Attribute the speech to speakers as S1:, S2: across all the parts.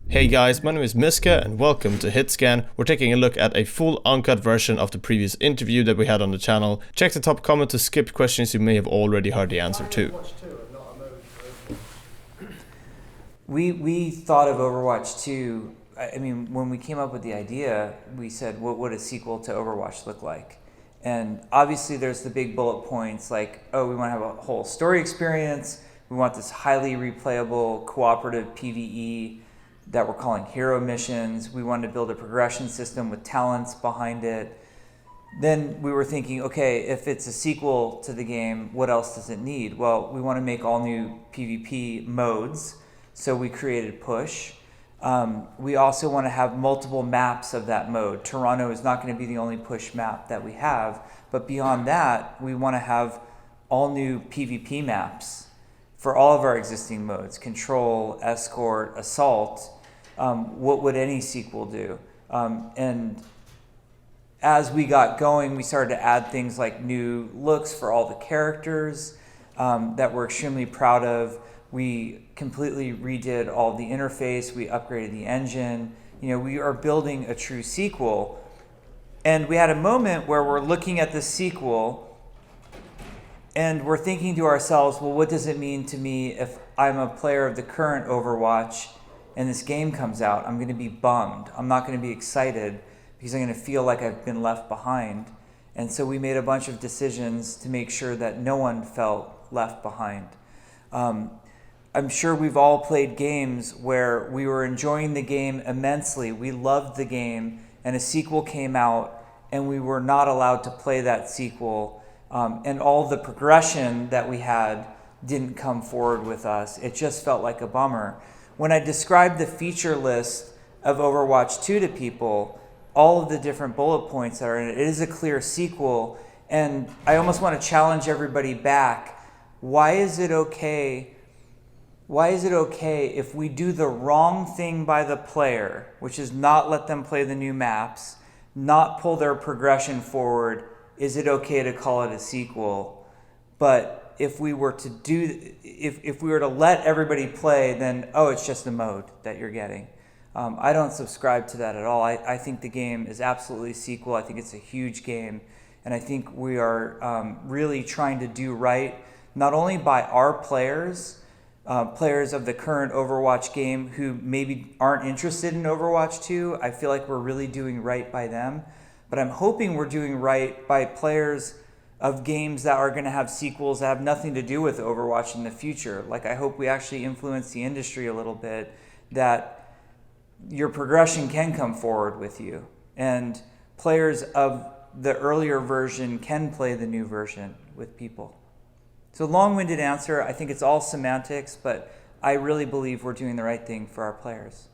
S1: Hey guys, my name is Miska and welcome to HitScan. We're taking a look at a full uncut version of the previous interview that we had on the channel. Check the top comment to skip questions you may have already heard the answer to.
S2: We thought of Overwatch 2, I mean, when we came up with the idea, we said, what would a sequel to Overwatch look like? And obviously there's the big bullet points like, oh, we want to have a whole story experience. We want this highly replayable cooperative PvE that we're calling hero missions. We wanted to build a progression system with talents behind it. Then we were thinking, okay, if it's a sequel to the game, what else does it need? Well, we want to make all new PvP modes. So we created Push. We also want to have multiple maps of that mode. Toronto is not going to be the only Push map that we have. But beyond that, we want to have all new PvP maps for all of our existing modes. Control, Escort, Assault. What would any sequel do? And as we got going, we started to add things like new looks for all the characters that we're extremely proud of. We completely redid all the interface. We upgraded the engine. You know, we are building a true sequel. And we had a moment where we're looking at the sequel and we're thinking to ourselves, well, what does it mean to me if I'm a player of the current Overwatch and this game comes out? I'm going to be bummed. I'm not going to be excited because I'm going to feel like I've been left behind. And so we made a bunch of decisions to make sure that no one felt left behind. I'm sure we've all played games where we were enjoying the game immensely. We loved the game, and a sequel came out, and we were not allowed to play that sequel. And all the progression that we had didn't come forward with us. It just felt like a bummer. When I described the feature list of Overwatch 2 to people, all of the different bullet points that are in it, it is a clear sequel. And I almost want to challenge everybody back. Why is it okay if we do the wrong thing by the player, which is not let them play the new maps, not pull their progression forward? Is it okay to call it a sequel? But if we were to let everybody play, then, oh, it's just a mode that you're getting. I don't subscribe to that at all. I think the game is absolutely a sequel. I think it's a huge game. And I think we are really trying to do right, not only by our players of the current Overwatch game who maybe aren't interested in Overwatch 2. I feel like we're really doing right by them. But I'm hoping we're doing right by players of games that are going to have sequels that have nothing to do with Overwatch in the future. Like, I hope we actually influence the industry a little bit, that your progression can come forward with you. And players of the earlier version can play the new version with people. So long-winded answer. I think it's all semantics, but I really believe we're doing the right thing for our players.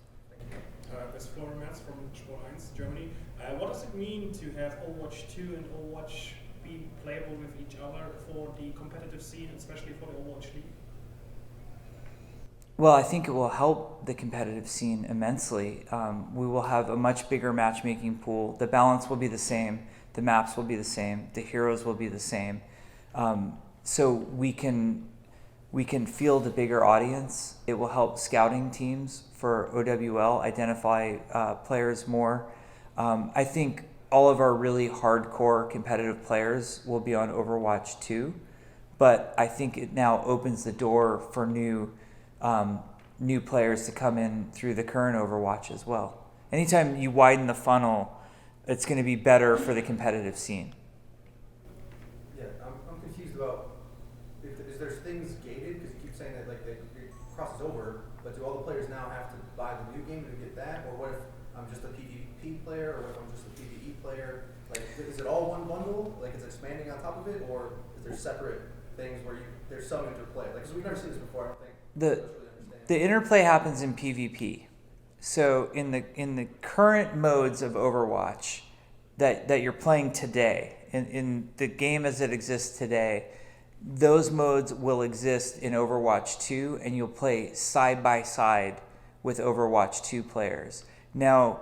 S3: This is Florian Merz from Sport1, Germany. What does it mean to have Overwatch 2 and Overwatch be playable with each other for the competitive scene, especially for the Overwatch League?
S2: Well, I think it will help the competitive scene immensely. We will have a much bigger matchmaking pool. The balance will be the same. The maps will be the same. The heroes will be the same. So we can field a bigger audience. It will help scouting teams for OWL identify players more. I think all of our really hardcore competitive players will be on Overwatch 2, but I think it now opens the door for new players to come in through the current Overwatch as well. Anytime you widen the funnel, it's going to be better for the competitive scene.
S4: Yeah, I'm confused about is there things gated, because you keep saying that like it crosses over, but do all the players now have to buy the new game to get that, or what if I'm just a PvP player, or what if I'm just a PvE player? Like, is it all one bundle? Like, it's expanding on top of it, or is there separate things where there's some interplay? Like, because we've never seen this before. I don't think
S2: the interplay happens in PvP. So in the current modes of Overwatch that you're playing today, in the game as it exists today, those modes will exist in Overwatch 2, and you'll play side by side with Overwatch 2 players. Now,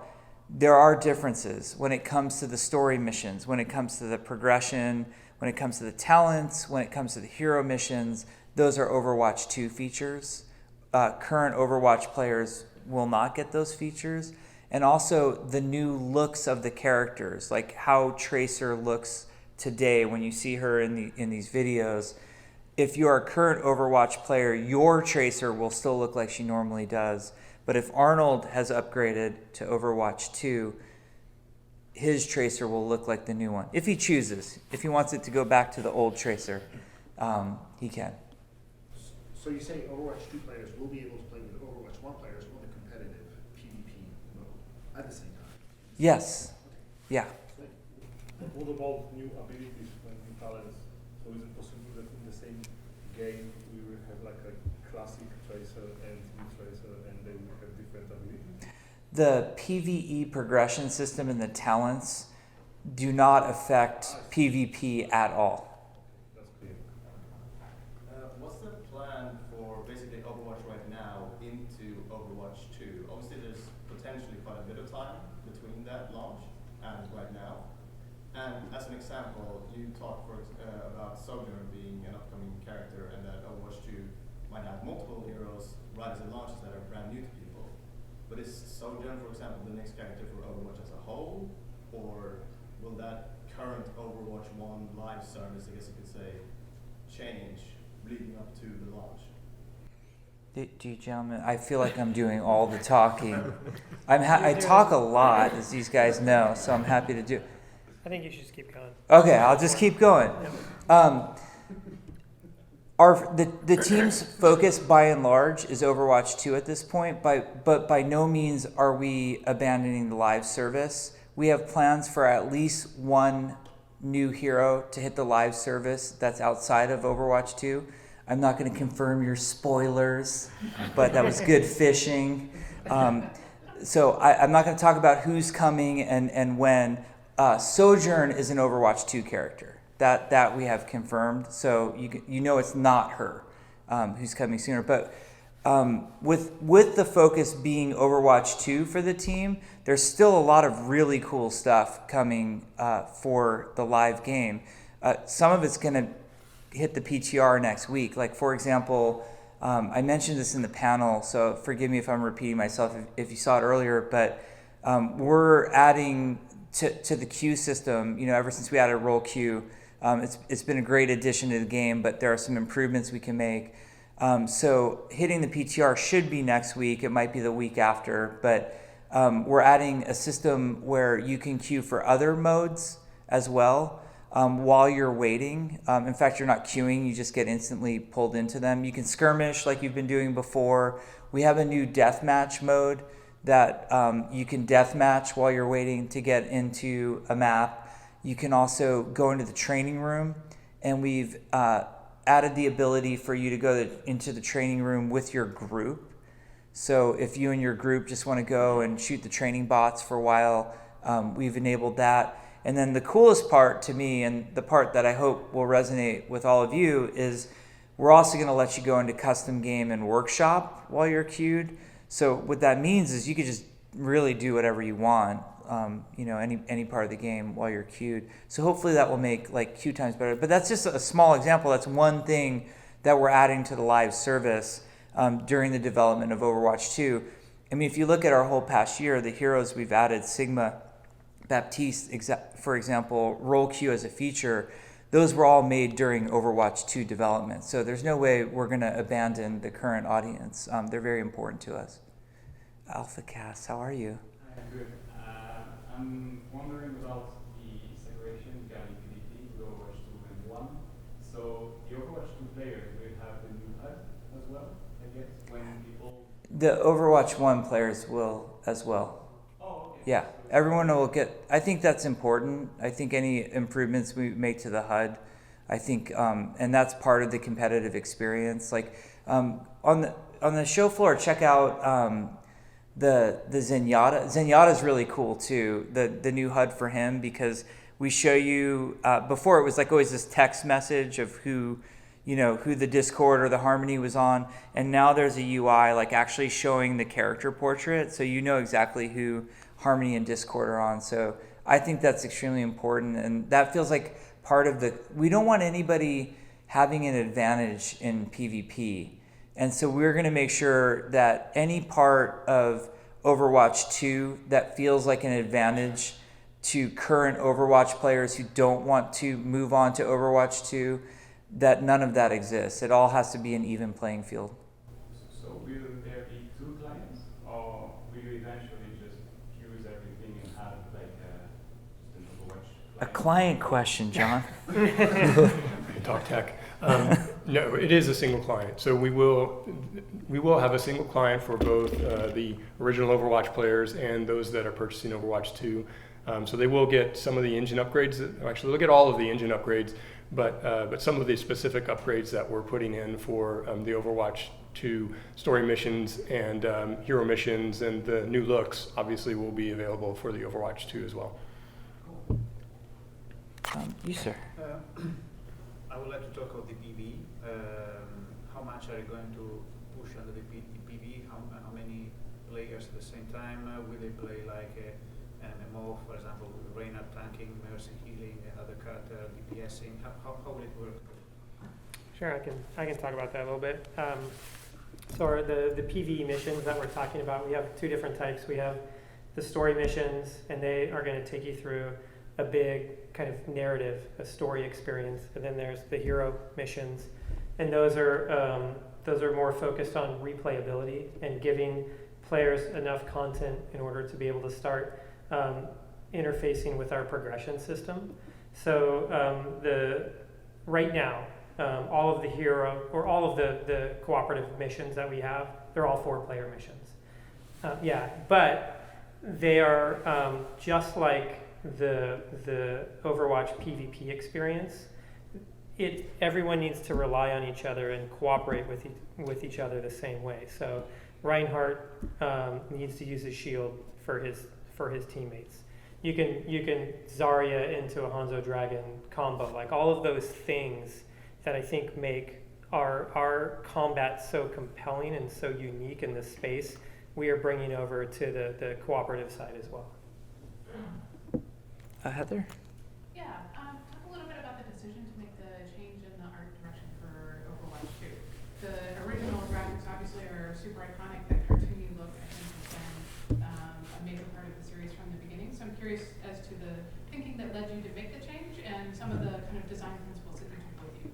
S2: there are differences when it comes to the story missions, when it comes to the progression, when it comes to the talents, when it comes to the hero missions. Those are Overwatch 2 features. Current Overwatch players will not get those features. And also the new looks of the characters, like how Tracer looks today when you see her in these videos. If you are a current Overwatch player, your Tracer will still look like she normally does. But if Arnold has upgraded to Overwatch 2, his Tracer will look like the new one. If he chooses. If he wants it to go back to the old Tracer, he can.
S5: So you say Overwatch 2 players will be able to play with Overwatch 1 players on the competitive PvP mode at the same time?
S2: Yes. Yeah.
S6: What about new abilities and new talents? So is it possible that in the same game we will have like a classic Tracer and new Tracer and they will have different abilities?
S2: The PvE progression system and the talents do not affect PvP at all.
S6: That's clear.
S1: What's the plan for basically Overwatch right now into Overwatch 2? Obviously there's potentially quite a bit of time between that launch and right now. And as an example, you talked about Sojourn being an upcoming character and that Overwatch 2 might have multiple heroes right as it launches that are brand new to people. But is Sojourn, for example, the next character for Overwatch as a whole? Or will that current Overwatch 1 live service, I guess you could say, change leading up to the launch?
S2: Do you gentlemen, I feel like I'm doing all the talking. I talk a lot, as these guys know, so I'm happy to do.
S7: I think you should just keep going.
S2: Okay, I'll just keep going. The team's focus, by and large, is Overwatch 2 at this point, but by no means are we abandoning the live service. We have plans for at least one new hero to hit the live service that's outside of Overwatch 2. I'm not going to confirm your spoilers, but that was good fishing. So I'm not going to talk about who's coming and when. Sojourn is an Overwatch 2 character. That we have confirmed. So you know it's not her who's coming sooner. But with the focus being Overwatch 2 for the team, there's still a lot of really cool stuff coming for the live game. Some of it's going to hit the PTR next week. Like, for example, I mentioned this in the panel, so forgive me if I'm repeating myself if you saw it earlier, but we're adding to the queue system, ever since we added roll queue. It's been a great addition to the game, but there are some improvements we can make. So hitting the PTR should be next week. It might be the week after, but we're adding a system where you can queue for other modes as well while you're waiting. In fact, you're not queuing, you just get instantly pulled into them. You can skirmish like you've been doing before. We have a new deathmatch mode that you can deathmatch while you're waiting to get into a map. You can also go into the training room, and we've added the ability for you to go into the training room with your group. So if you and your group just want to go and shoot the training bots for a while, we've enabled that. And then the coolest part to me, and the part that I hope will resonate with all of you, is we're also going to let you go into custom game and workshop while you're queued. So what that means is you could just really do whatever you want, any part of the game while you're queued. So hopefully that will make like queue times better. But that's just a small example. That's one thing that we're adding to the live service during the development of Overwatch 2. I mean, if you look at our whole past year, the heroes we've added, Sigma, Baptiste, for example, roll queue as a feature, those were all made during Overwatch 2 development. So there's no way we're going to abandon the current audience. They're very important to us. AlphaCast, how are you?
S8: I'm good. I'm wondering about the separation regarding PvP with Overwatch 2 and 1. So the Overwatch 2 players will have the new HUD as well, I guess, when people...
S2: The Overwatch 1 players will as well.
S8: Oh, okay.
S2: Yeah, everyone will get... I think that's important. I think any improvements we make to the HUD, I think, and that's part of the competitive experience. Like, on the show floor, check out... the Zenyatta. Zenyatta's really cool too. The new HUD for him, because we show you before it was like always this text message of who the Discord or the Harmony was on, and now there's a UI like actually showing the character portrait, so you know exactly who Harmony and Discord are on. So I think that's extremely important, and that feels like part of the. We don't want anybody having an advantage in PvP. And so we're going to make sure that any part of Overwatch 2 that feels like an advantage to current Overwatch players who don't want to move on to Overwatch 2, that none of that exists. It all has to be an even playing field.
S8: So will there be two clients, or will you eventually just fuse everything and have like just an Overwatch
S2: A client question, John.
S7: Talk tech. No, it is a single client. So we will have a single client for both the original Overwatch players and those that are purchasing Overwatch 2. So they will get some of the engine upgrades. Actually, they'll get all of the engine upgrades, but some of the specific upgrades that we're putting in for the Overwatch 2 story missions and hero missions and the new looks obviously will be available for the Overwatch 2 as well.
S2: You, sir.
S9: I would like to talk about the PvE. How much are you going to push under the PvE? How many players at the same time? Will they play like an MMO, for example, with Reinhardt tanking, Mercy healing, another character DPSing? How will it work?
S10: Sure, I can talk about that a little bit. So the PvE missions that we're talking about, we have two different types. We have the story missions, and they are going to take you through a big kind of narrative, a story experience, and then there's the hero missions, and those are more focused on replayability and giving players enough content in order to be able to start interfacing with our progression system. So right now, all of the hero or all of the cooperative missions that we have, they're all 4-player missions. But they are just like the Overwatch PvP experience. Everyone needs to rely on each other and cooperate with each other the same way. So Reinhardt needs to use his shield for his teammates. You can Zarya into a Hanzo Dragon combo, like all of those things that I think make our combat so compelling and so unique in this space. We are bringing over to the cooperative side as well.
S2: Heather?
S11: Yeah, talk a little bit about the decision to make the change in the art direction for Overwatch 2. The original graphics obviously are super iconic. That cartoony look, I think, has been a major part of the series from the beginning. So I'm curious as to the thinking that led you to make the change and some of the kind of design principles that you took with you.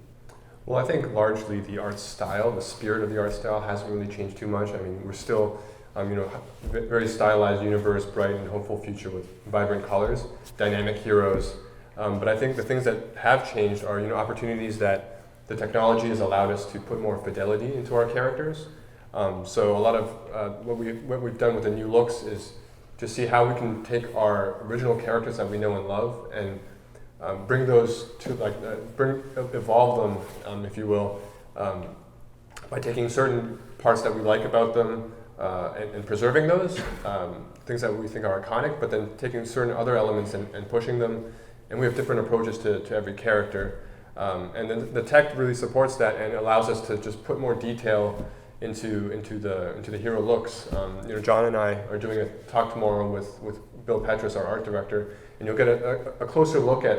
S12: Well, I think largely the art style, the spirit of the art style hasn't really changed too much. I mean, we're still very stylized universe, bright and hopeful future with vibrant colors, dynamic heroes. But I think the things that have changed are, opportunities that the technology has allowed us to put more fidelity into our characters. So a lot of what we've done with the new looks is to see how we can take our original characters that we know and love and bring those to evolve them, if you will, by taking certain parts that we like about them. And preserving those, things that we think are iconic, but then taking certain other elements and pushing them. And we have different approaches to every character. And then the tech really supports that and allows us to just put more detail into the hero looks. John and I are doing a talk tomorrow with Bill Petrus, our art director, and you'll get a closer look at,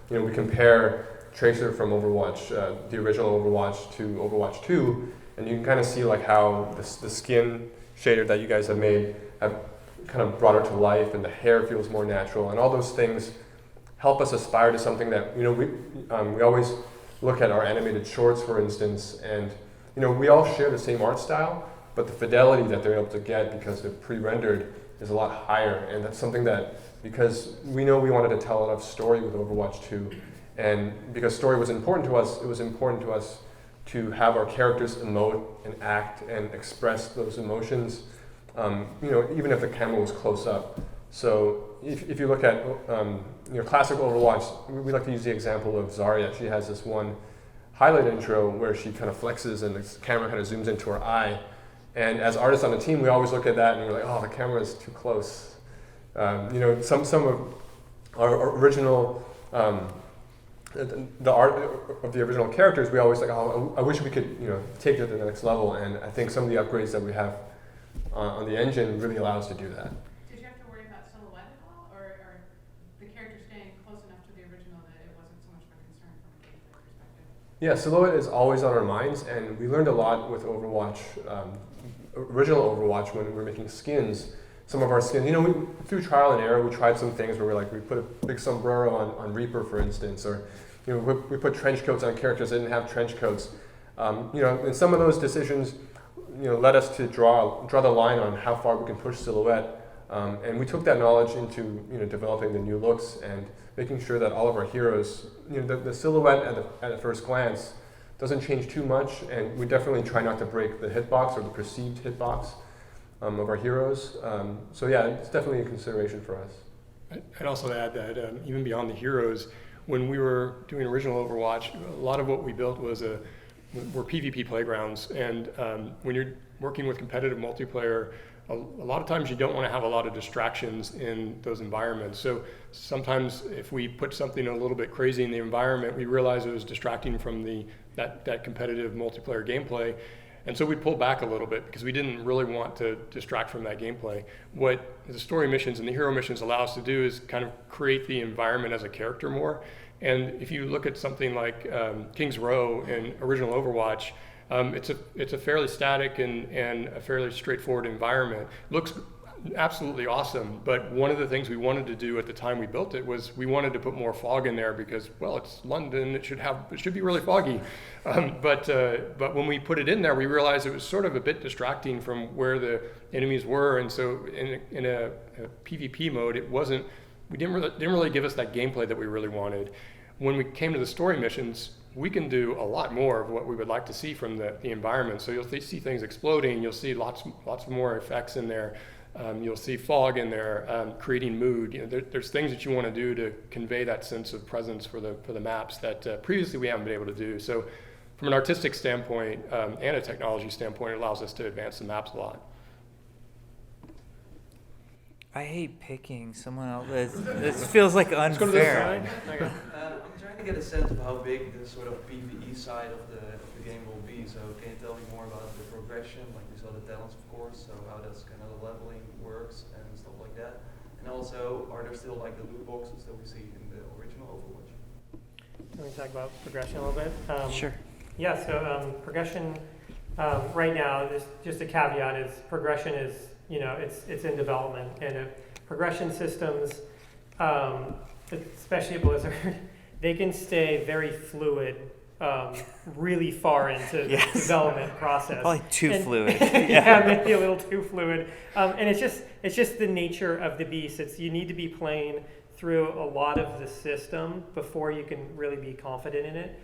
S12: we compare Tracer from Overwatch, the original Overwatch, to Overwatch 2, and you can kind of see how the skin shader that you guys have made have kind of brought her to life, and the hair feels more natural, and all those things help us aspire to something that we always look at our animated shorts, for instance, and we all share the same art style, but the fidelity that they're able to get because they're pre-rendered is a lot higher, and that's something that, because we know we wanted to tell a lot of story with Overwatch 2, and because story was important to us, it was important to us to have our characters emote and act and express those emotions, even if the camera was close up. So if you look at classic Overwatch, we like to use the example of Zarya. She has this one highlight intro where she kind of flexes and the camera kind of zooms into her eye. And as artists on the team, we always look at that and we're like, oh, the camera is too close. Some of our original the art of the original characters, we always I wish we could take it to the next level, and I think some of the upgrades that we have on the engine really allow us to do that.
S11: Did you have to worry about silhouette at all, or the character staying close enough to the original that it wasn't so much of a concern from a gameplay perspective?
S12: Yeah, silhouette is always on our minds, and we learned a lot with Overwatch, original Overwatch, when we were making skins. Some of our skins, through trial and error, we tried some things where we put a big sombrero on Reaper, for instance, or we put trench coats on characters that didn't have trench coats. And some of those decisions, led us to draw the line on how far we can push silhouette. And we took that knowledge into developing the new looks and making sure that all of our heroes, the silhouette at a first glance doesn't change too much, and we definitely try not to break the hitbox or the perceived hitbox of our heroes. So yeah, it's definitely a consideration for us.
S7: I'd also add that even beyond the heroes, when we were doing original Overwatch, a lot of what we built were PvP playgrounds, and when you're working with competitive multiplayer, a lot of times you don't want to have a lot of distractions in those environments. So sometimes if we put something a little bit crazy in the environment, we realize it was distracting from that competitive multiplayer gameplay. And so we pulled back a little bit because we didn't really want to distract from that gameplay. What the story missions and the hero missions allow us to do is kind of create the environment as a character more. And if you look at something like King's Row in original Overwatch, it's a fairly static and a fairly straightforward environment. Looks absolutely awesome, but one of the things we wanted to do at the time we built it was we wanted to put more fog in there because, well, it's London, it should be really foggy. But when we put it in there, we realized it was sort of a bit distracting from where the enemies were, and so in a PvP mode, we didn't really give us that gameplay that we really wanted. When we came to the story missions, we can do a lot more of what we would like to see from the environment. So you'll see things exploding, you'll see lots more effects in there, you'll see fog in there, creating mood. There's things that you want to do to convey that sense of presence for the maps that previously we haven't been able to do. So from an artistic standpoint and a technology standpoint, it allows us to advance the maps a lot.
S2: I hate picking someone else. It feels like unfair.
S13: I'm trying to get a sense of how big the sort of PvE side of the game will be. So can you tell me more about the progression? Like we saw the talents, of course. So how does kind of the leveling works and stuff like that. And also, are there still like the loot boxes that we see in the original Overwatch?
S10: Can we talk about progression a little bit?
S2: Sure.
S10: Yeah. So progression right now, just a caveat is progression is. It's in development, and progression systems, especially at Blizzard, they can stay very fluid, really far into the development process.
S2: Probably too fluid.
S10: Yeah, maybe a little too fluid. And it's just the nature of the beast. You need to be playing through a lot of the system before you can really be confident in it.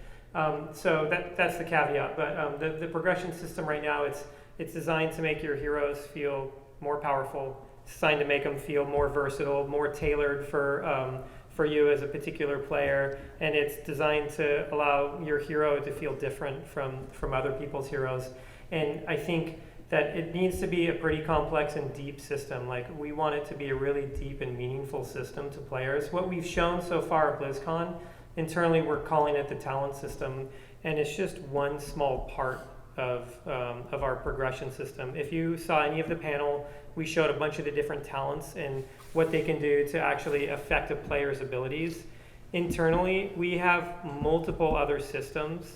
S10: So that's the caveat. But the progression system right now, it's designed to make your heroes feel more powerful. It's designed to make them feel more versatile, more tailored for you as a particular player, and it's designed to allow your hero to feel different from other people's heroes. And I think that it needs to be a pretty complex and deep system. Like, we want it to be a really deep and meaningful system to players. What we've shown so far at BlizzCon, internally we're calling it the talent system, and it's just one small part of our progression system. If you saw any of the panel, we showed a bunch of the different talents and what they can do to actually affect a player's abilities. Internally, we have multiple other systems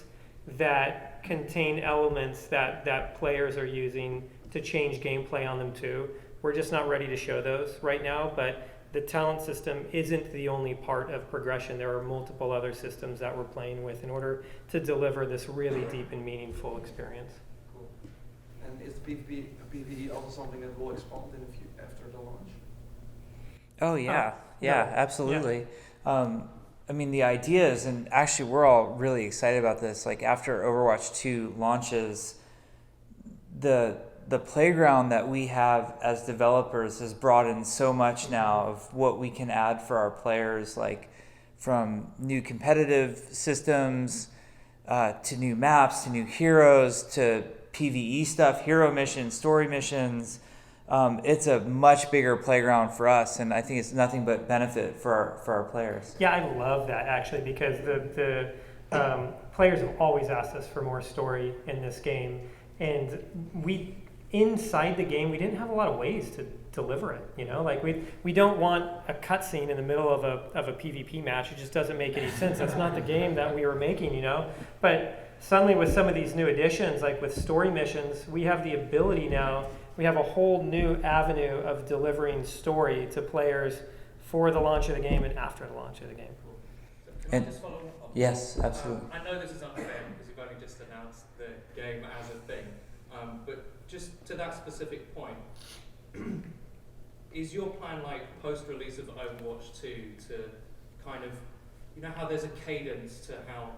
S10: that contain elements that players are using to change gameplay on them too. We're just not ready to show those right now, but the talent system isn't the only part of progression. There are multiple other systems that we're playing with in order to deliver this really deep and meaningful experience.
S13: Cool. And is PvE also something that will expand after the launch?
S2: Oh yeah, absolutely. Yeah. I mean, the ideas, and actually we're all really excited about this. Like, after Overwatch 2 launches, the playground that we have as developers has broadened so much now of what we can add for our players, like from new competitive systems to new maps, to new heroes, to PvE stuff, hero missions, story missions. It's a much bigger playground for us, and I think it's nothing but benefit for our players.
S10: Yeah, I love that, actually, because the players have always asked us for more story in this game, and inside the game, we didn't have a lot of ways deliver it. You know, like we don't want a cutscene in the middle of a PvP match. It just doesn't make any sense. That's not the game that we were making. You know, but suddenly with some of these new additions, like with story missions, we have the ability now. We have a whole new avenue of delivering story to players for the launch of the game and after the launch of the game.
S14: Can I just follow up?
S2: Yes, absolutely.
S14: I know this is unfair because you've only just announced the game as a thing, but just to that specific point, is your plan like post-release of Overwatch 2 to kind of, you know how there's a cadence to how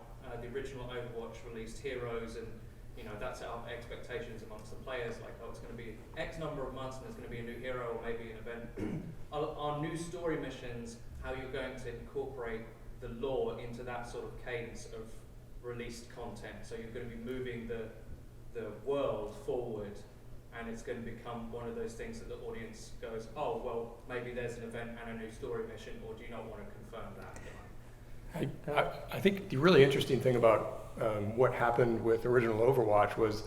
S14: the original Overwatch released heroes, and you know that set up expectations amongst the players, like, oh, it's going to be X number of months and there's going to be a new hero or maybe an event. Are new story missions how you're going to incorporate the lore into that sort of cadence of released content? So you're going to be moving the world forward, and it's going to become one of those things that the audience goes, oh, well, maybe there's an event and a new story mission, or do you not want to confirm that?
S7: I think the really interesting thing about what happened with original Overwatch was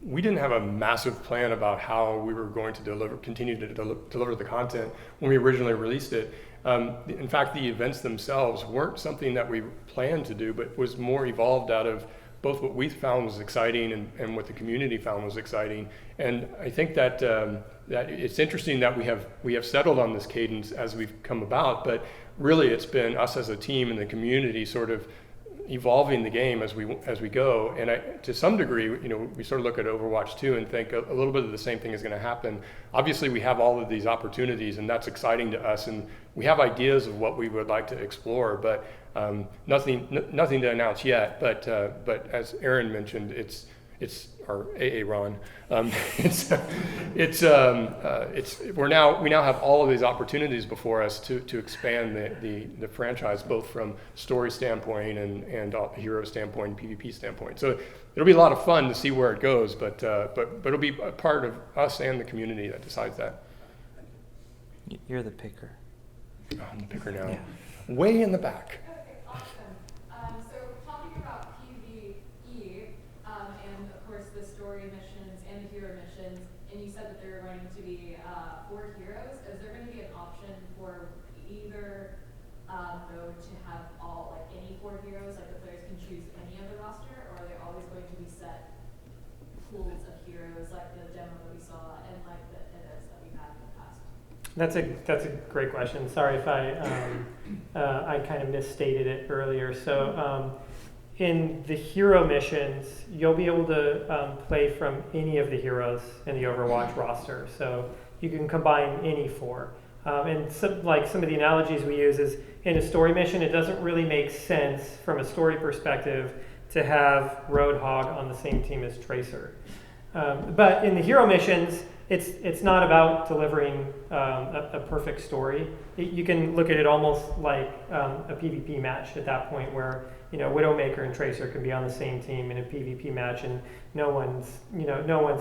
S7: we didn't have a massive plan about how we were going to continue to deliver the content when we originally released it. In fact, the events themselves weren't something that we planned to do, but was more evolved out of both what we found was exciting and what the community found was exciting. And I think that that it's interesting that we have settled on this cadence as we've come about, but really it's been us as a team and the community sort of evolving the game as we go. And to some degree, you know, we sort of look at Overwatch 2 and think a little bit of the same thing is going to happen. Obviously, we have all of these opportunities, and that's exciting to us, and we have ideas of what we would like to explore, but nothing to announce yet. But as Aaron mentioned, it's our AA Ron. We now have all of these opportunities before us to expand the franchise, both from story standpoint and hero standpoint and PvP standpoint. So it'll be a lot of fun to see where it goes, but it'll be a part of us and the community that decides that.
S2: You're the picker.
S7: Oh, I'm the picker now. Yeah. Way in the back.
S15: Okay, awesome. So talking about PvE, and of course the story missions and the hero missions, and you said that there are going to be 4 heroes. Is there going to be an option for either mode to have all, like, any 4 heroes, like the players can choose any of the roster, or are they always going to be set pools of heroes like the demo that we saw and like the edits that we've had in the past?
S10: That's a great question. Sorry if I kind of misstated it earlier. So in the hero missions, you'll be able to play from any of the heroes in the Overwatch roster. So you can combine any 4. And some of the analogies we use is in a story mission, it doesn't really make sense from a story perspective to have Roadhog on the same team as Tracer. But in the hero missions, it's not about delivering a perfect story. You can look at it almost like a PvP match at that point, where Widowmaker and Tracer can be on the same team in a PvP match, and no one's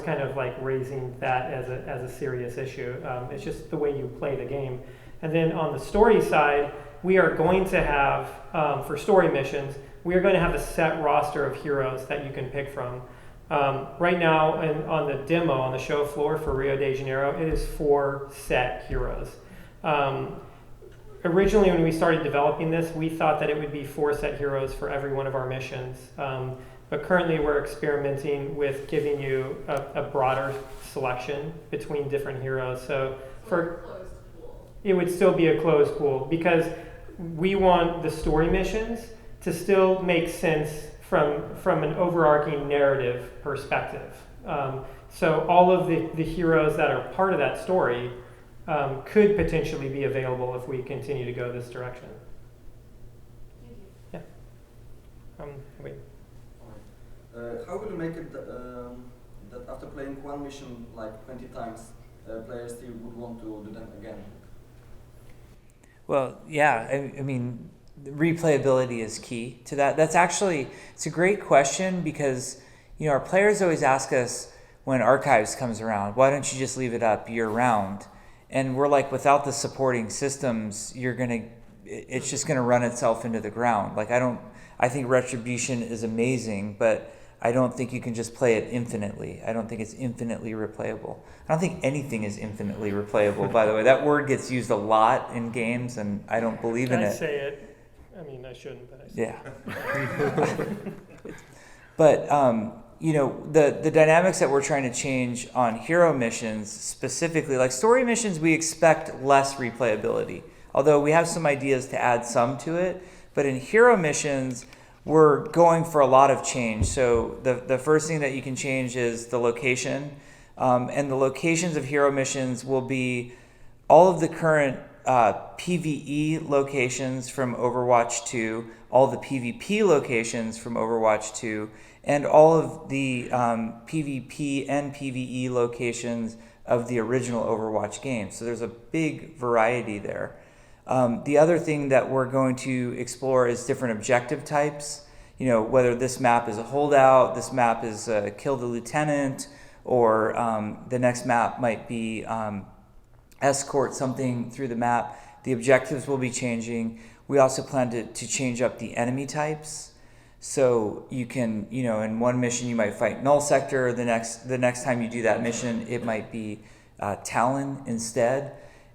S10: kind of like raising that as a serious issue. It's just the way you play the game. And then on the story side, we are going to have for story missions, we are going to have a set roster of heroes that you can pick from. Right now, on the demo on the show floor for Rio de Janeiro, it is 4 set heroes. Originally, when we started developing this, we thought that it would be 4 set heroes for every one of our missions. But currently, we're experimenting with giving you a broader selection between different heroes. So for
S15: closed pool.
S10: It would still be a closed pool, because we want the story missions to still make sense from an overarching narrative perspective. So all of the heroes that are part of that story could potentially be available if we continue to go this direction.
S15: Thank you.
S10: Yeah. Wait.
S16: How will you make it that after playing one mission like 20 times, players still would want to do them again?
S2: Well, yeah, I mean, replayability is key to that. It's a great question, because our players always ask us when Archives comes around, why don't you just leave it up year round? And we're like, without the supporting systems, it's just gonna run itself into the ground. Like I think Retribution is amazing, but I don't think you can just play it infinitely. I don't think it's infinitely replayable. I don't think anything is infinitely replayable, by the way. That word gets used a lot in games, and I don't believe in it.
S10: I say it. I mean, I shouldn't, but I say
S2: it. Yeah. But, you know, the dynamics that we're trying to change on hero missions specifically, like story missions, we expect less replayability. Although we have some ideas to add some to it. But in hero missions, we're going for a lot of change. So the first thing that you can change is the location. And the locations of hero missions will be all of the current PvE locations from Overwatch 2, all the PvP locations from Overwatch 2, and all of the PvP and PvE locations of the original Overwatch game. So there's a big variety there. The other thing that we're going to explore is different objective types. You know, whether this map is a holdout, this map is kill the lieutenant, or the next map might be escort something through the map. The objectives will be changing. We also plan to change up the enemy types. So you can, you know, in one mission you might fight Null Sector. The next time you do that mission, it might be Talon instead.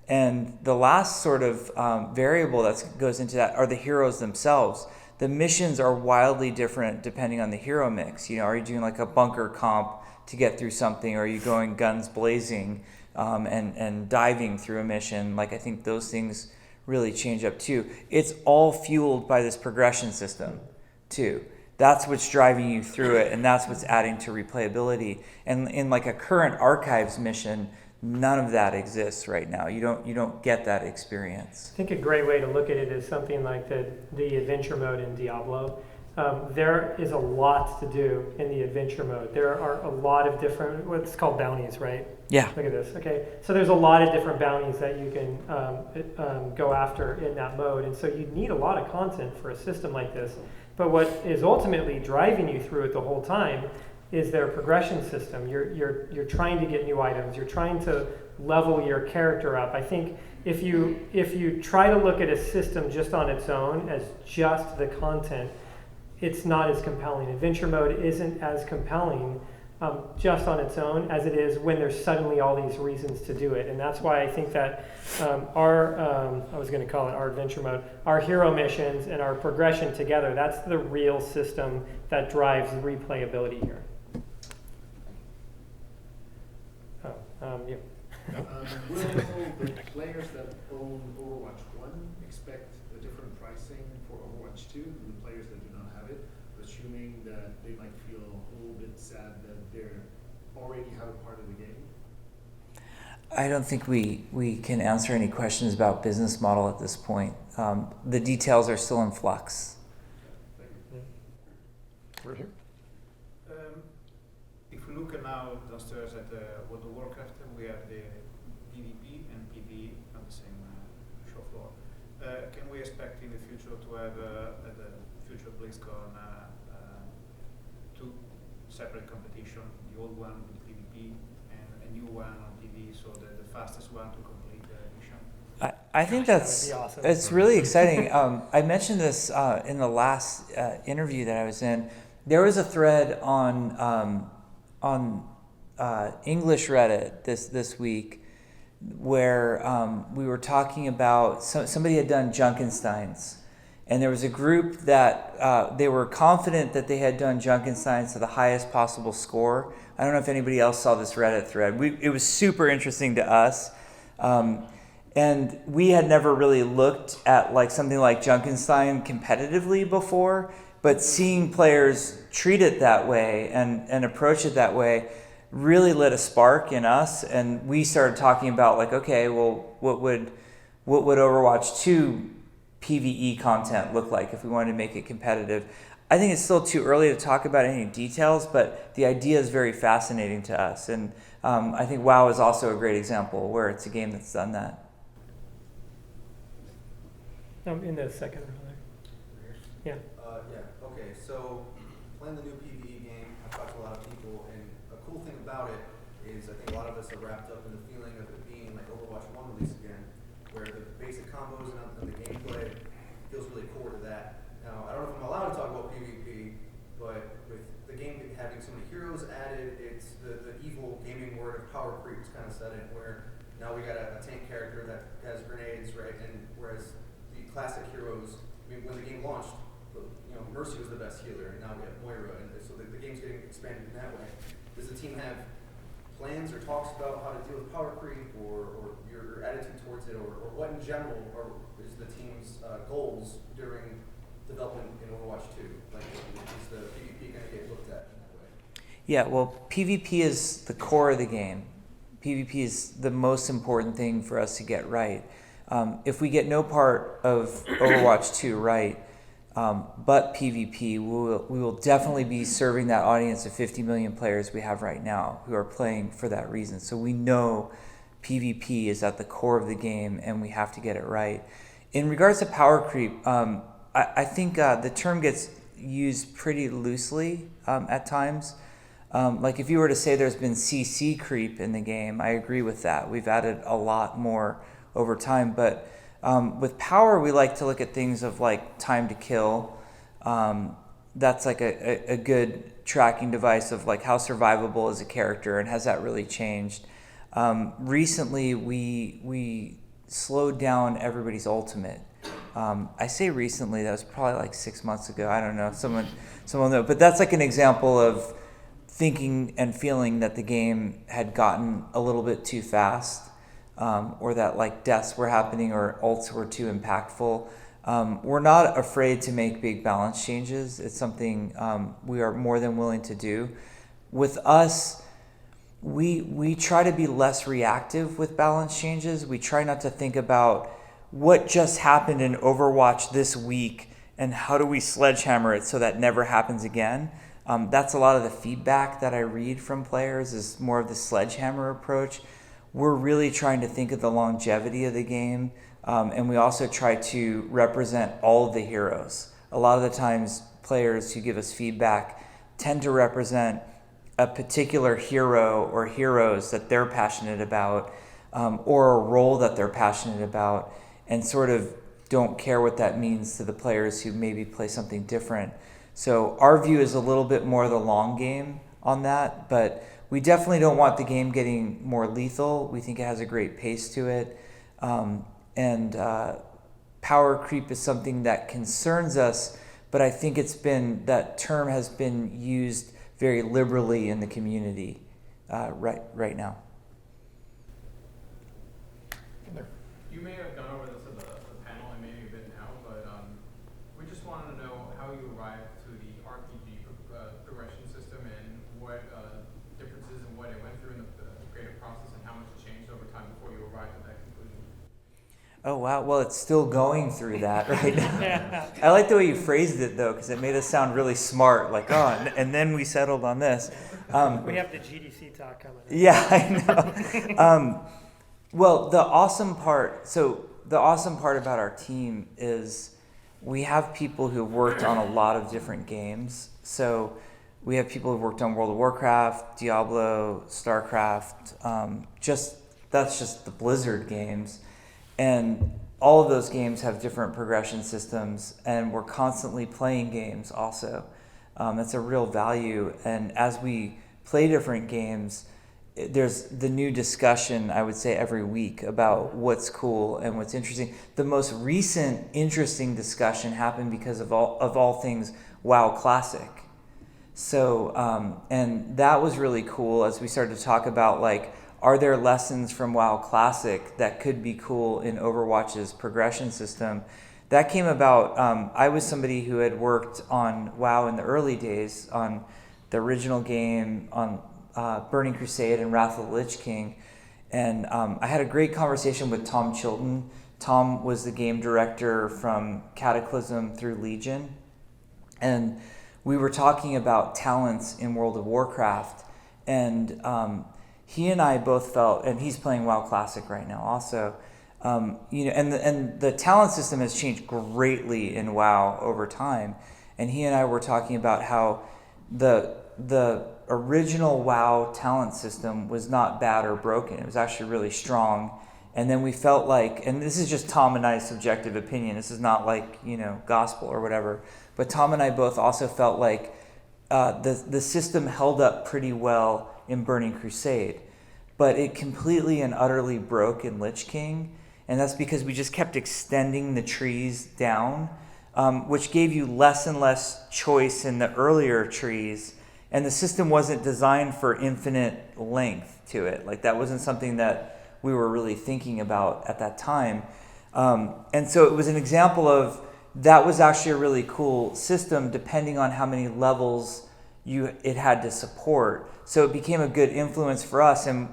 S2: And the last sort of variable that goes into that are the heroes themselves. The missions are wildly different depending on the hero mix. You know, are you doing like a bunker comp to get through something, or are you going guns blazing and diving through a mission? Like, I think those things really change up too. It's all fueled by this progression system too. That's what's driving you through it, and that's what's adding to replayability. And in like a current archives mission, none of that exists right now. You don't get that experience.
S10: I think a great way to look at it is something like the adventure mode in Diablo. There is a lot to do in the adventure mode. There are a lot of different, what's called bounties, right?
S2: Yeah.
S10: Look at this. Okay, so there's a lot of different bounties that you can go after in that mode, and so you need a lot of content for a system like this. But what is ultimately driving you through it the whole time is their progression system. You're trying to get new items. You're trying to level your character up. I think if you try to look at a system just on its own as just the content, it's not as compelling. Adventure mode isn't as compelling just on its own as it is when there's suddenly all these reasons to do it. And that's why I think that I was going to call it our adventure mode, our hero missions and our progression together, that's the real system that drives replayability here. Yeah.
S5: Will the players that own Overwatch 1 expect a different pricing for Overwatch 2 than the players that do not have it, assuming that they might feel a little bit sad that they already have a part of the game?
S2: I don't think we can answer any questions about business model at this point. The details are still in flux.
S7: Right here.
S9: If we look now downstairs at the World of Warcraft, we have the PvP and PvE on the same shop floor. Can we expect in the future to have at the future Blizzcon two separate competition, the old one with PvP and a new one on PvE, so that the fastest one to complete the mission?
S2: I think that's awesome. It's really exciting. I mentioned this in the last interview that I was in. There was a thread on English Reddit this week where we were talking about somebody had done Junkensteins, and there was a group that they were confident that they had done Junkensteins to the highest possible score. I don't know if anybody else saw this Reddit thread. It was super interesting to us, and we had never really looked at like something like Junkenstein competitively before, but seeing players treat it that way and approach it that way really lit a spark in us, and we started talking about like, okay, well, what would Overwatch 2 PvE content look like if we wanted to make it competitive? I think it's still too early to talk about any details, but the idea is very fascinating to us, and I think WoW is also a great example where it's a game that's done that.
S10: In the second row there. Yeah.
S4: Okay, so playing the new PvE game, I've talked to a lot of people, and a cool thing about it is I think a lot of us are wrapped up in the feeling of it being like Overwatch 1 release again, where the basic combos and the gameplay feels really core to that. Now, I don't know if I'm allowed to talk about PvP, but with the game that has grenades, right? And whereas the classic heroes, I mean, when the game launched, Mercy was the best healer, and now we have Moira, and so the game's getting expanded in that way. Does the team have plans or talks about how to deal with power creep, or your attitude towards it, or what in general is the team's goals during development in Overwatch 2? Like, is the PvP going to get looked at in that way?
S2: Yeah, well, PvP is the core of the game. PvP is the most important thing for us to get right. If we get no part of Overwatch 2 right, but PvP, we will definitely be serving that audience of 50 million players we have right now who are playing for that reason. So we know PvP is at the core of the game, and we have to get it right. In regards to power creep, I think the term gets used pretty loosely at times. Like if you were to say there's been CC creep in the game, I agree with that. We've added a lot more over time, but with power, we like to look at things of like time to kill. That's like a good tracking device of like how survivable is a character, and has that really changed? Recently, we slowed down everybody's ultimate. I say recently, that was probably like 6 months ago. I don't know, someone know, but that's like an example of thinking and feeling that the game had gotten a little bit too fast. Or that like deaths were happening or ults were too impactful. We're not afraid to make big balance changes. It's something we are more than willing to do. With us, we try to be less reactive with balance changes. We try not to think about what just happened in Overwatch this week and how do we sledgehammer it so that never happens again. That's a lot of the feedback that I read from players, is more of the sledgehammer approach. We're really trying to think of the longevity of the game, and we also try to represent all of the heroes. A lot of the times, players who give us feedback tend to represent a particular hero or heroes that they're passionate about, or a role that they're passionate about, and sort of don't care what that means to the players who maybe play something different. So our view is a little bit more the long game on that, but we definitely don't want the game getting more lethal. We think it has a great pace to it. And power creep is something that concerns us, but I think that term has been used very liberally in the community right now.
S17: You may have gone over this at the panel and maybe a bit now, but we just wanted to know how you arrived to the RPG progression system and what differences and what it went through in the creative process and how much it changed over time before you arrived at that conclusion.
S2: Oh, wow. Well, it's still going through that right now. I like the way you phrased it, though, because it made us sound really smart, like, and then we settled on this.
S10: We have the GDC talk coming up.
S2: Yeah, I know. Well, the awesome part about our team is we have people who have worked on a lot of different games. So we have people who've worked on World of Warcraft, Diablo, StarCraft, that's just the Blizzard games. And all of those games have different progression systems, and we're constantly playing games also. That's a real value. And as we play different games, there's the new discussion, I would say, every week about what's cool and what's interesting. The most recent interesting discussion happened because of all things WoW Classic. So, and that was really cool as we started to talk about, like, are there lessons from WoW Classic that could be cool in Overwatch's progression system? That came about, I was somebody who had worked on WoW in the early days, on the original game, on Burning Crusade and Wrath of the Lich King. And I had a great conversation with Tom Chilton. Tom was the game director from Cataclysm through Legion. And we were talking about talents in World of Warcraft. And he and I both felt, and he's playing WoW Classic right now also, and the talent system has changed greatly in WoW over time. And he and I were talking about how the original WoW talent system was not bad or broken. It was actually really strong. And then we felt like, and this is just Tom and I's subjective opinion, this is not like, gospel or whatever, but Tom and I both also felt like the system held up pretty well in Burning Crusade, but it completely and utterly broke in Lich King. and that's because we just kept extending the trees down, which gave you less and less choice in the earlier trees, and the system wasn't designed for infinite length to it. Like, that wasn't something that we were really thinking about at that time. And so it was an example of that was actually a really cool system depending on how many levels it had to support. So it became a good influence for us, and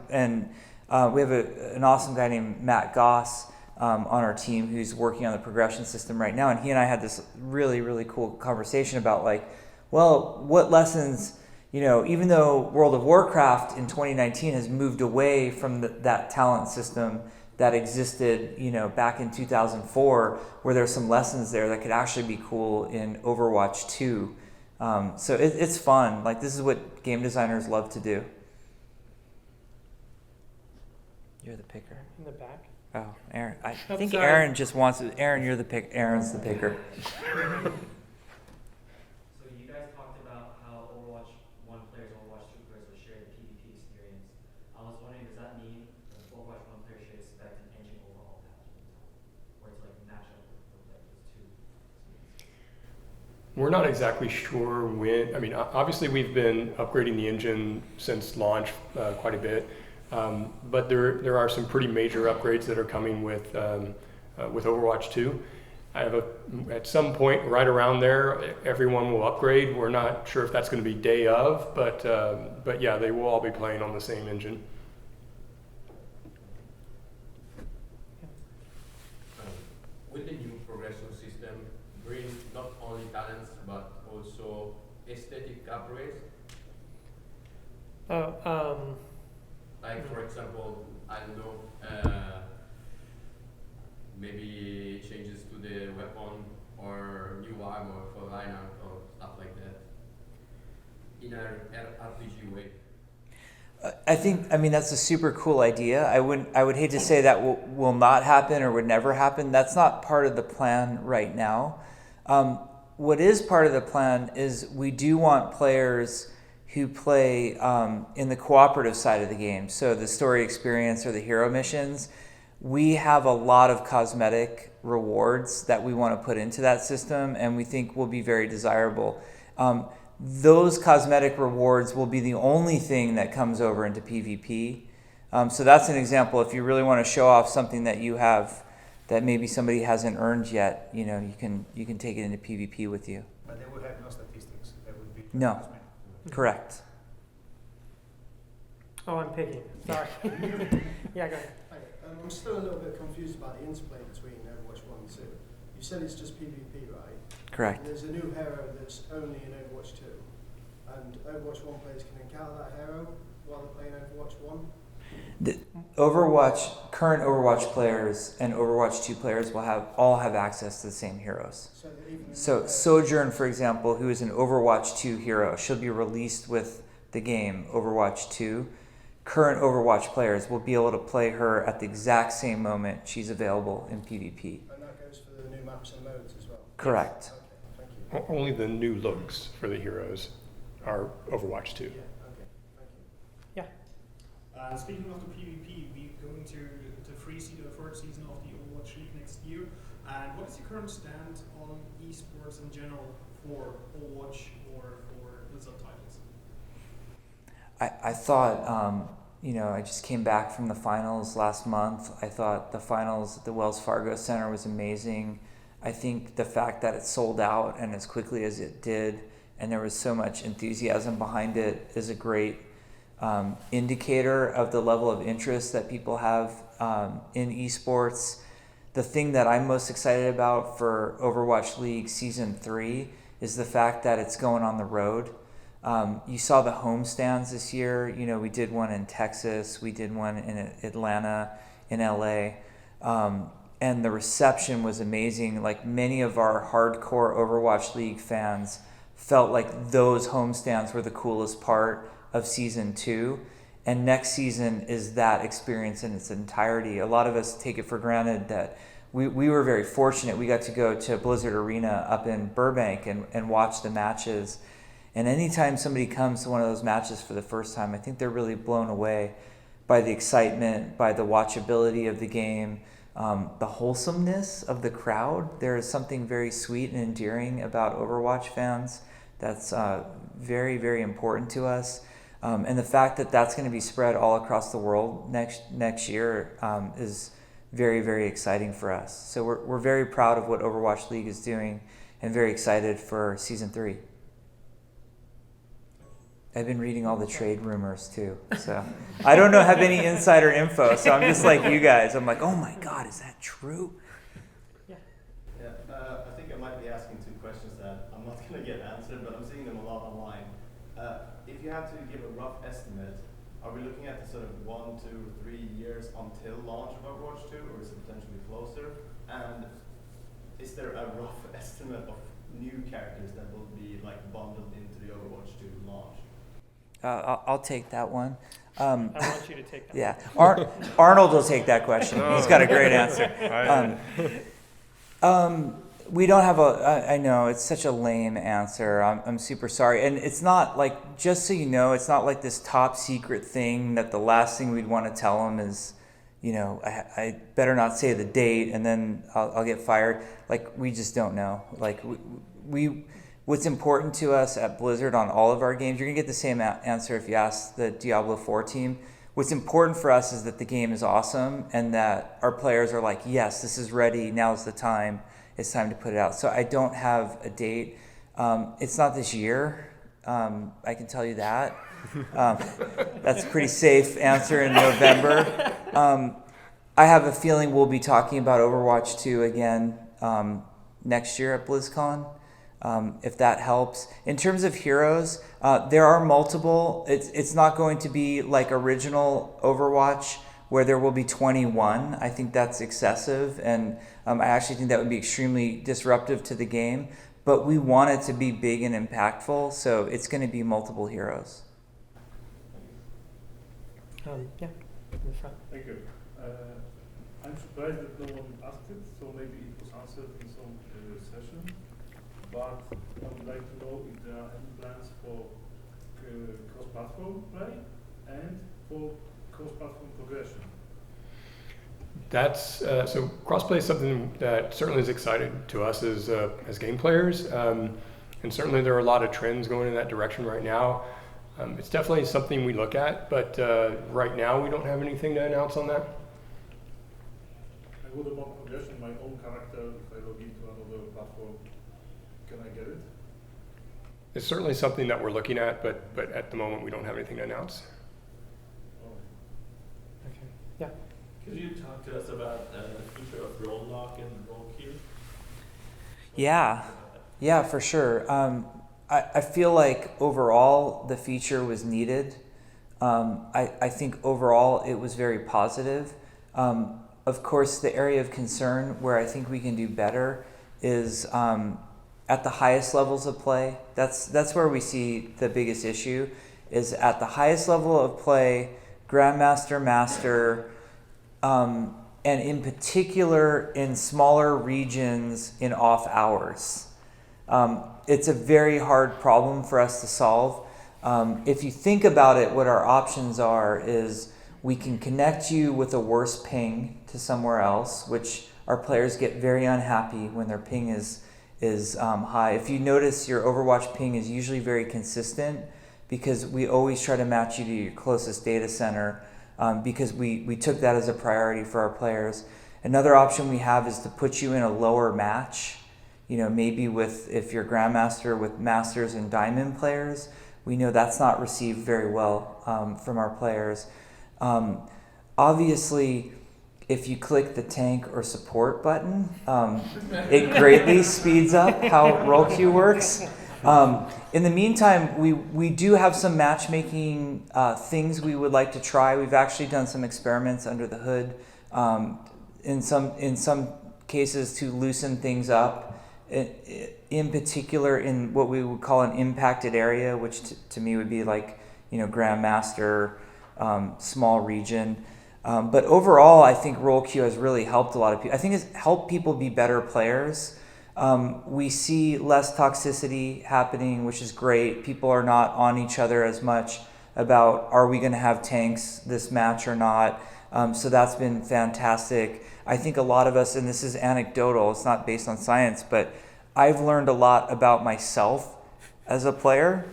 S2: we have an awesome guy named Matt Goss on our team who's working on the progression system right now, and he and I had this really, really cool conversation about, like, well, what lessons, even though World of Warcraft in 2019 has moved away from that talent system that existed, back in 2004, where there's some lessons there that could actually be cool in Overwatch 2. So it's fun. Like, this is what game designers love to do. You're the picker.
S10: In the back.
S2: Oh, Aaron. I
S10: I'm
S2: think
S10: sorry.
S2: Aaron just wants it. Aaron, you're the pick. Aaron's the picker.
S18: So you guys talked about how Overwatch 1 players and Overwatch 2 players will share the PvP experience. I was wondering, does that mean that Overwatch 1 players should expect an engine overhaul patch or to match up with those two?
S7: We're not exactly sure when. I mean, obviously we've been upgrading the engine since launch quite a bit, but there are some pretty major upgrades that are coming with Overwatch 2. At some point right around there, everyone will upgrade. We're not sure if that's going to be day of, but yeah, they will all be playing on the same engine.
S19: With the new progression system, bring not only talents but also aesthetic upgrades. Like, for example, I don't know, maybe changes to the weapon or new armor for lineup or stuff like that in an RPG way.
S2: I mean, that's a super cool idea. I would hate to say that will not happen or would never happen. That's not part of the plan right now. What is part of the plan is we do want players who play in the cooperative side of the game, so the story experience or the hero missions. We have a lot of cosmetic rewards that we want to put into that system, and we think will be very desirable. Those cosmetic rewards will be the only thing that comes over into PvP. So that's an example. If you really want to show off something that you have that maybe somebody hasn't earned yet, you can take it into PvP with you.
S9: But they would have no statistics. They would be
S2: No, correct.
S10: Oh, I'm picking. Sorry. Yeah, go ahead.
S20: I'm still a little bit confused about the interplay between Overwatch 1 and 2. You said it's just PvP, right?
S2: Correct.
S20: And there's a new hero that's only in Overwatch 2. And Overwatch 1 players can encounter that hero while they're playing Overwatch 1?
S2: The current Overwatch players and Overwatch 2 players will all have access to the same heroes. So Sojourn, for example, who is an Overwatch 2 hero, she'll be released with the game Overwatch 2. Current Overwatch players will be able to play her at the exact same moment she's available in PvP.
S20: And that goes for the new maps and modes as well?
S2: Correct.
S20: Okay, thank you.
S7: Only the new looks for the heroes are Overwatch 2.
S20: Yeah, okay, thank you.
S10: Yeah.
S3: Speaking of the PvP, we're going to the third season of the Overwatch League next year. And what is your current stand on esports in general for Overwatch or for Blizzard titles?
S2: I thought, I just came back from the finals last month. I thought the finals at the Wells Fargo Center was amazing. I think the fact that it sold out and as quickly as it did, and there was so much enthusiasm behind it, is a great indicator of the level of interest that people have in esports. The thing that I'm most excited about for Overwatch League Season 3 is the fact that it's going on the road. You saw the home stands this year. We did one in Texas, we did one in Atlanta, in LA, and the reception was amazing. Like, many of our hardcore Overwatch League fans felt like those home stands were the coolest part of Season 2, and next season is that experience in its entirety. A lot of us take it for granted that we were very fortunate. We got to go to Blizzard Arena up in Burbank and watch the matches. And anytime somebody comes to one of those matches for the first time, I think they're really blown away by the excitement, by the watchability of the game, the wholesomeness of the crowd. There is something very sweet and endearing about Overwatch fans that's very, very important to us. And the fact that that's going to be spread all across the world next year is very, very exciting for us. So we're very proud of what Overwatch League is doing and very excited for Season 3. I've been reading all the trade rumors too, so I don't have any insider info, so I'm just like you guys. I'm like, oh my God, is that true?
S1: Yeah, I think I might be asking two questions that I'm not going to get answered, but I'm seeing them a lot online. If you have to give a rough estimate, are we looking at the sort of 1, 2, 3 years until launch of Overwatch 2, or is it potentially closer? And is there a rough estimate of new characters that will be like bundled into the Overwatch 2 launch?
S2: I'll take that one.
S10: I want you to take that
S2: yeah.
S10: one.
S2: Arnold will take that question. He's got a great answer. We don't have I know, it's such a lame answer. I'm super sorry. And it's not like, just so you know, it's not like this top secret thing that the last thing we'd want to tell them is, you know, I better not say the date and then I'll get fired. Like, we just don't know. Like, what's important to us at Blizzard on all of our games, you're going to get the same answer if you ask the Diablo 4 team. What's important for us is that the game is awesome and that our players are like, yes, this is ready, now's the time, it's time to put it out. So I don't have a date. It's not this year, I can tell you that. That's a pretty safe answer in November. I have a feeling we'll be talking about Overwatch 2 again next year at BlizzCon. If that helps. In terms of heroes, there are multiple. It's not going to be like original Overwatch where there will be 21. I think that's excessive, and I actually think that would be extremely disruptive to the game. But we want it to be big and impactful, so it's going to be multiple heroes.
S10: Yeah, in the front.
S6: Thank you. I'm surprised that no one asked it, so maybe it was answered in some session. But I would like to know if there are any plans for cross-platform play and for cross-platform progression.
S7: That's so crossplay is something that certainly is exciting to us as game players, and certainly there are a lot of trends going in that direction right now. It's definitely something we look at, but right now we don't have anything to announce on that.
S6: And what about progression? My own character, if I log into another platform, can I get it?
S7: It's certainly something that we're looking at, but at the moment we don't have anything to announce.
S10: Okay. Yeah.
S21: Could you talk to us about the feature of role lock and role queue?
S2: Yeah, for sure. I feel like overall the feature was needed. I think overall it was very positive. Of course, the area of concern where I think we can do better is at the highest levels of play. That's where we see the biggest issue, is at the highest level of play, Grandmaster, Master, and in particular in smaller regions in off hours. It's a very hard problem for us to solve. If you think about it, what our options are is we can connect you with a worse ping to somewhere else, which our players get very unhappy when their ping is high. If you notice, your Overwatch ping is usually very consistent because we always try to match you to your closest data center because we took that as a priority for our players. Another option we have is to put you in a lower match, maybe if you're Grandmaster with Masters and Diamond players. We know that's not received very well from our players. Obviously, if you click the tank or support button, it greatly speeds up how role queue works. In the meantime, we do have some matchmaking things we would like to try. We've actually done some experiments under the hood in some cases to loosen things up. In particular, in what we would call an impacted area, which to me would be like Grandmaster, small region. But overall, I think role queue has really helped a lot of people. I think it's helped people be better players. We see less toxicity happening, which is great. People are not on each other as much about, are we going to have tanks this match or not? So that's been fantastic. I think a lot of us, and this is anecdotal, it's not based on science, but I've learned a lot about myself as a player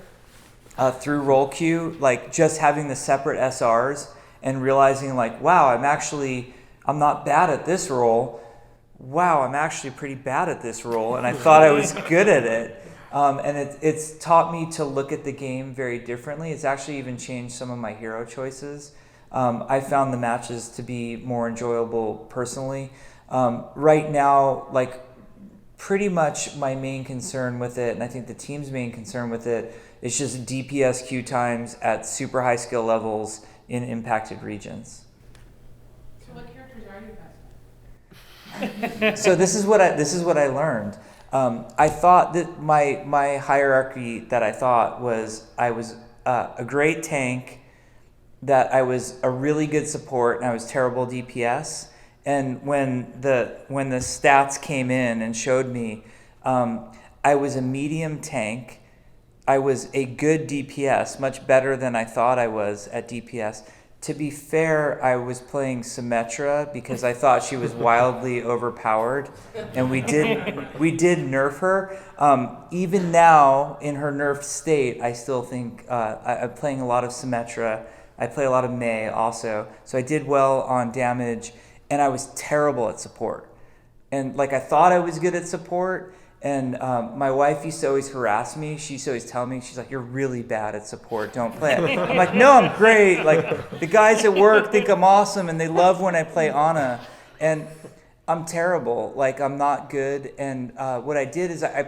S2: through role queue, like just having the separate SRs and realizing like, wow, I'm not bad at this role. Wow, I'm actually pretty bad at this role, and I thought I was good at it. And it's taught me to look at the game very differently. It's actually even changed some of my hero choices. I found the matches to be more enjoyable personally. Right now, like pretty much my main concern with it, and I think the team's main concern with it, is just DPS queue times at super high skill levels in impacted regions.
S11: So what characters are you best at?
S2: So this is what I learned. I thought that my hierarchy that I thought was I was a great tank, that I was a really good support, and I was terrible DPS. And when the stats came in and showed me, I was a medium tank. I was a good DPS, much better than I thought I was at DPS. To be fair, I was playing Symmetra because I thought she was wildly overpowered, and we did nerf her. Even now, in her nerfed state, I still think I'm playing a lot of Symmetra. I play a lot of Mei also, so I did well on damage, and I was terrible at support. And like I thought I was good at support, and my wife used to always harass me. She used to always tell me, she's like, "You're really bad at support. Don't play it." I'm like, "No, I'm great. Like the guys at work think I'm awesome, and they love when I play Ana, and I'm terrible. Like I'm not good." And what I did is I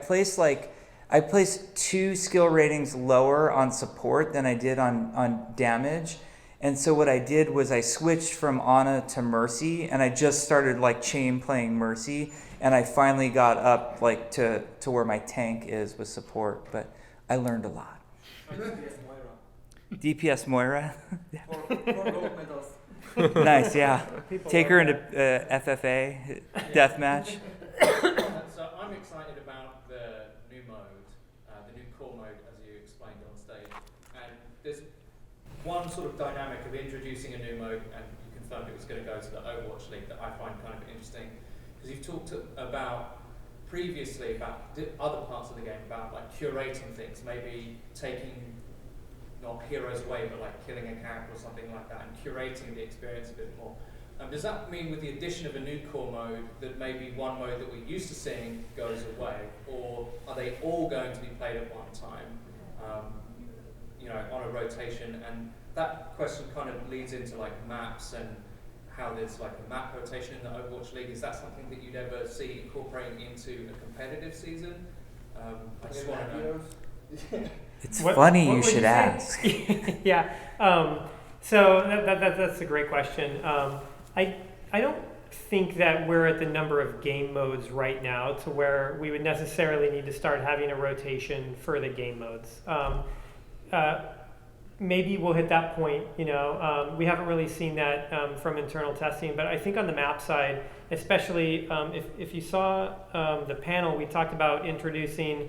S2: placed 2 skill ratings lower on support than I did on damage. And so what I did was I switched from Ana to Mercy, and I just started like chain playing Mercy, and I finally got up like to where my tank is with support. But I learned a lot. DPS Moira.
S16: For gold medals.
S2: Nice, yeah. Take her into FFA deathmatch.
S14: So I'm excited about the new mode, the new core mode, as you explained on stage. And there's one sort of dynamic of introducing a new mode, and you confirmed it was going to go to the Overwatch League, that I find kind of interesting. Because you've talked about previously about other parts of the game, about like curating things, maybe taking not heroes away, but like killing a character or something like that, and curating the experience a bit more. Does that mean with the addition of a new core mode that maybe one mode that we're used to seeing goes away, or are they all going to be played at one time, on a rotation? And that question kind of leads into like maps and how there's like a map rotation in the Overwatch League. Is that something that you'd ever see incorporating into a competitive season? I just want to know.
S2: It's funny you should ask.
S10: Yeah. So that's a great question. I don't think that we're at the number of game modes right now to where we would necessarily need to start having a rotation for the game modes. Maybe we'll hit that point, we haven't really seen that from internal testing, but I think on the map side, especially if you saw the panel, we talked about introducing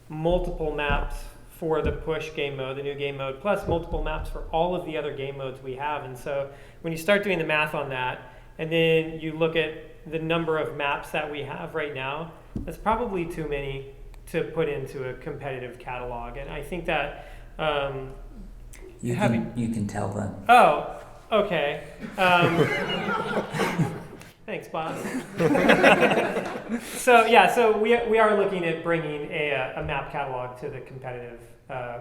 S10: multiple maps for the push game mode, the new game mode, plus multiple maps for all of the other game modes we have. And so when you start doing the math on that, and then you look at the number of maps that we have right now, that's probably too many to put into a competitive catalog. And I think that
S2: you can tell them.
S10: Oh, okay. Thanks, boss. So we are looking at bringing a map catalog to the competitive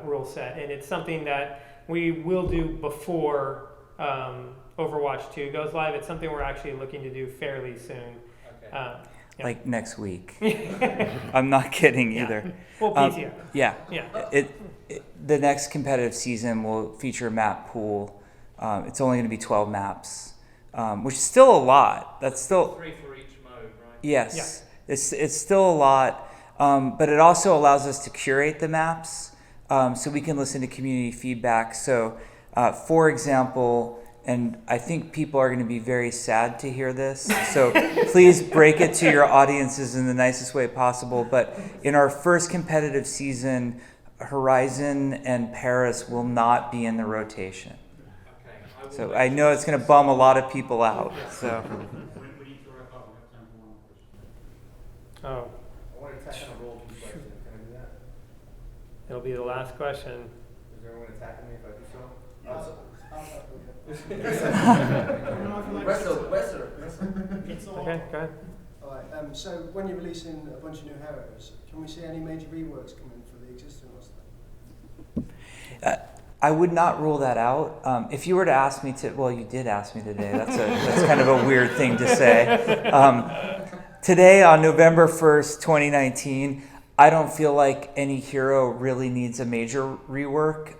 S10: rule set, and it's something that we will do before Overwatch 2 goes live. It's something we're actually looking to do fairly soon.
S14: Okay.
S2: Like next week. I'm not kidding either.
S10: Well, PTO.
S2: Yeah. The next competitive season will feature a map pool. It's only going to be 12 maps. Which is still a lot. That's still
S14: 3 for each mode, right?
S2: Yes, yeah. It's still a lot, but it also allows us to curate the maps, so we can listen to community feedback. So, for example, and I think people are going to be very sad to hear this, so please break it to your audiences in the nicest way possible. But in our first competitive season, Horizon and Paris will not be in the rotation.
S14: Okay, I
S9: will
S2: So
S9: let
S2: I
S9: you
S2: know it's going to bum a lot of people out. So
S18: We need to wrap up. We have time for one more question.
S10: Oh,
S4: I want to tack on a roll key question. Can I do that?
S10: it'll be the last question.
S4: Is there anyone attacking me if I do so?
S10: Okay, go ahead.
S20: Alright, so when you're releasing a bunch of new heroes, can we see any major reworks coming for the existing roster?
S2: I would not rule that out. If you were to ask me to, well, you did ask me today. That's kind of a weird thing to say. Today, on November 1st, 2019, I don't feel like any hero really needs a major rework.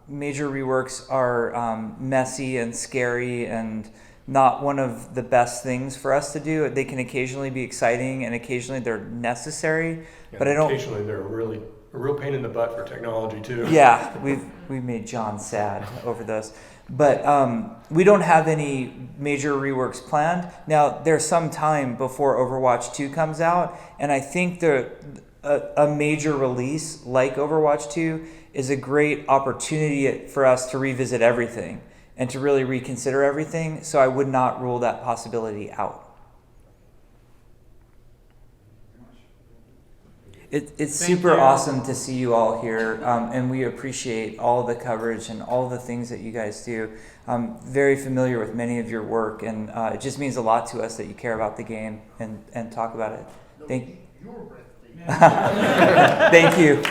S2: Major reworks are messy and scary and not one of the best things for us to do. They can occasionally be exciting and occasionally they're necessary, but I don't.
S7: Occasionally they're a real pain in the butt for technology too.
S2: Yeah, we've made John sad over those, but we don't have any major reworks planned. Now there's some time before Overwatch 2 comes out, and I think a major release like Overwatch 2 is a great opportunity for us to revisit everything and to really reconsider everything. So I would not rule that possibility out. It's super awesome to see you all here, and we appreciate all the coverage and all the things that you guys do. I'm very familiar with many of your work, and it just means a lot to us that you care about the game and talk about it. Thank you. Thank you.